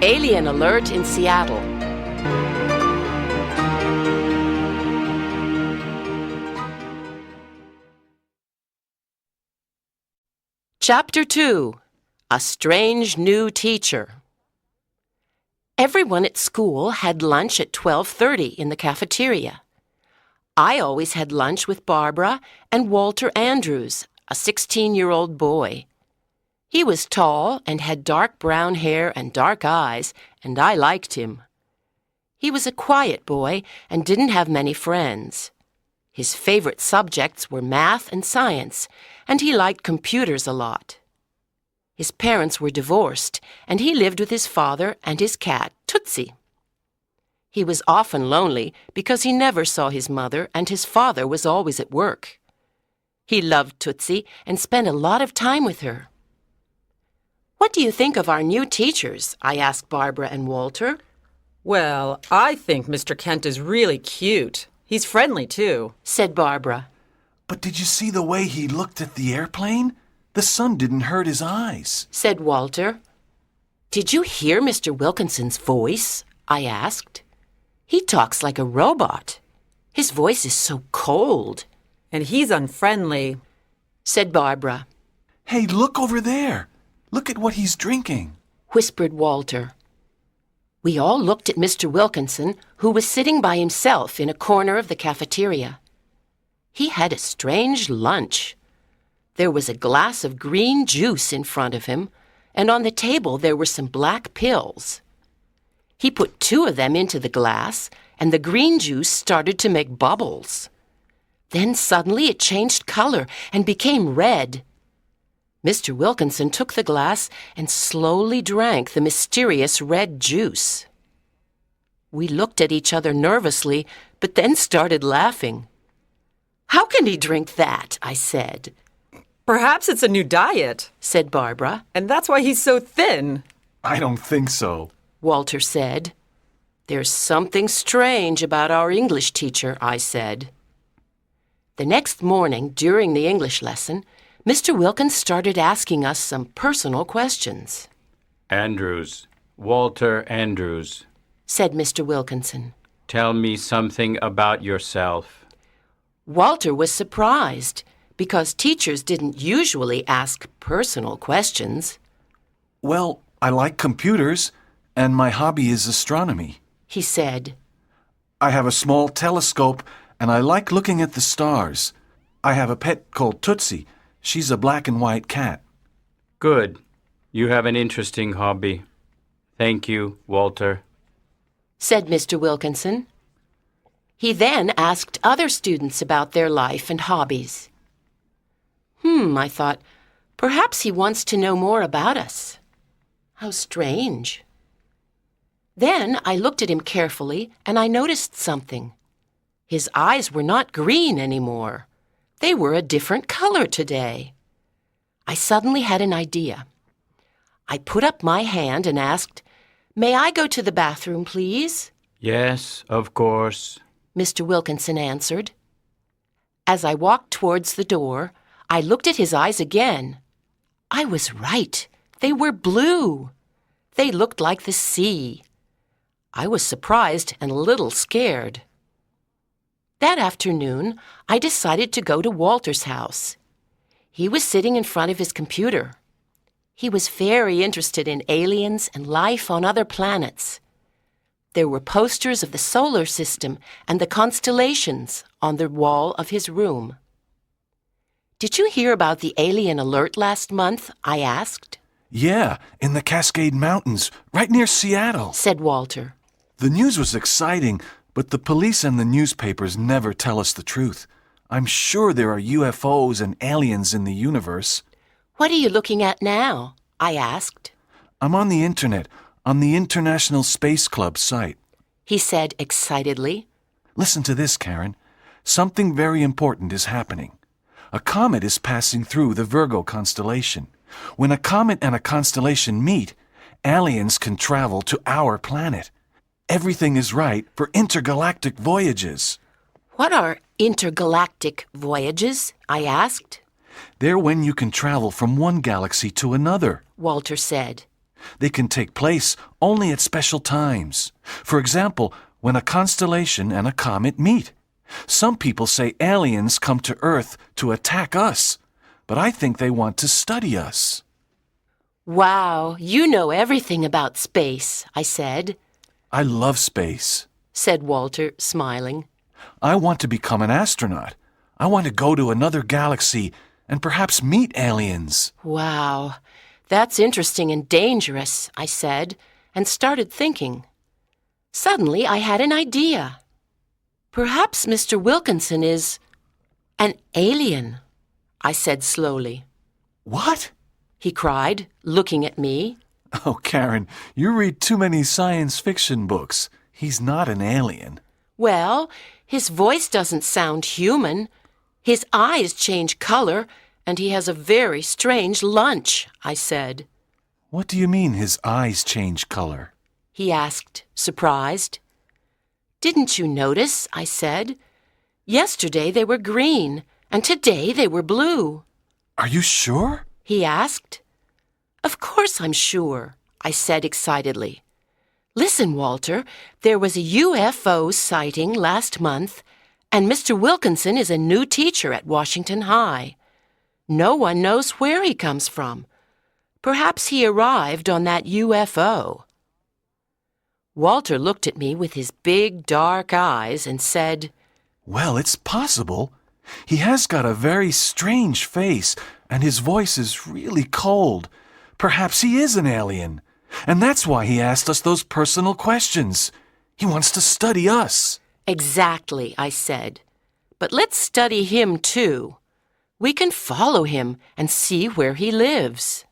Alien alert in Seattle. Chapter 2. A Strange New Teacher. Everyone at school had lunch at 12:30 in the cafeteria. I always had lunch with Barbara and Walter Andrews, a 16-year-old boy. He was tall and had dark brown hair and dark eyes, and I liked him. He was a quiet boy and didn't have many friends. His favorite subjects were math and science, and he liked computers a lot. His parents were divorced, and he lived with his father and his cat, Tootsie. He was often lonely because he never saw his mother and his father was always at work. He loved Tootsie and spent a lot of time with her. "What do you think of our new teachers?" I asked Barbara and Walter. Well, I think Mr. Kent is really cute. He's friendly, too, said Barbara. But did you see the way he looked at the airplane? The sun didn't hurt his eyes, said Walter. "Did you hear Mr. Wilkinson's voice?" I asked. "He talks like a robot. His voice is so cold." And he's unfriendly, said Barbara. "Hey, look over there. Look at what he's drinking," whispered Walter. We all looked at Mr. Wilkinson, who was sitting by himself in a corner of the cafeteria. He had a strange lunch. There was a glass of green juice in front of him, and on the table there were some black pills. He put 2 of them into the glass, and the green juice started to make bubbles. Then suddenly it changed color and became red. Mr. Wilkinson took the glass and slowly drank the mysterious red juice. We looked at each other nervously, but then started laughing. "How can he drink that?" I said. Perhaps it's a new diet, said Barbara. And that's why he's so thin. "I don't think so," Walter said. "There's something strange about our English teacher," I said. The next morning, during the English lesson, Mr. Wilkins started asking us some personal questions. "Andrews, Walter Andrews," said Mr. Wilkinson. "tell me something about yourself." Walter was surprised because teachers didn't usually ask personal questions. "Well, I like computers, and my hobby is astronomy," he said. "I have a small telescope, and I like looking at the stars. I have a pet called Tootsie. She's a black and white cat." "Good. You have an interesting hobby. Thank you, Walter," said Mr. Wilkinson. He then asked other students about their life and hobbies. I thought, perhaps he wants to know more about us. How strange. Then I looked at him carefully and I noticed something. His eyes were not green anymore. They were a different color today. I suddenly had an idea. I put up my hand and asked, "May I go to the bathroom, please?" "Yes, of course," Mr. Wilkinson answered. As I walked towards the door, I looked at his eyes again. I was right. They were blue. They looked like the sea. I was surprised and a little scared. That afternoon, I decided to go to Walter's house. He was sitting in front of his computer. He was very interested in aliens and life on other planets. There were posters of the solar system and the constellations on the wall of his room. "Did you hear about the alien alert last month?" I asked. "Yeah, in the Cascade Mountains, right near Seattle," said Walter. "The news was exciting, but the police and the newspapers never tell us the truth. I'm sure there are UFOs and aliens in the universe." "What are you looking at now?" I asked. "I'm on the internet, on the International Space Club site," he said excitedly. "Listen to this, Karen. Something very important is happening. A comet is passing through the Virgo constellation. When a comet and a constellation meet, aliens can travel to our planet. Everything is right for intergalactic voyages." "What are intergalactic voyages?" I asked. "They're when you can travel from one galaxy to another," Walter said. They can take place only at special times. For example, when a constellation and a comet meet. Some people say aliens come to Earth to attack us, but I think they want to study us. Wow, you know everything about space, I said. I love space, Said Walter, smiling. I want to become an astronaut. I want to go to another galaxy and perhaps meet aliens. Wow, that's interesting and dangerous, I said, and started thinking. Suddenly, I had an idea. Perhaps Mr. Wilkinson is an alien, I said slowly. What? He cried, looking at me. Oh, Karen, you read too many science fiction books. He's not an alien. Well, his voice doesn't sound human. His eyes change color, and he has a very strange lunch, I said. What do you mean his eyes change color? He asked, surprised. Didn't you notice? I said. Yesterday they were green, and today they were blue. Are you sure? He asked. Of course I'm sure, I said excitedly. Listen, Walter, there was a UFO sighting last month, and Mr. Wilkinson is a new teacher at Washington High. No one knows where he comes from. Perhaps he arrived on that UFO. Walter looked at me with his big, dark eyes and said, Well, it's possible. He has got a very strange face, and his voice is really cold. Perhaps he is an alien. And that's why he asked us those personal questions. He wants to study us. Exactly, I said. But let's study him too. We can follow him and see where he lives.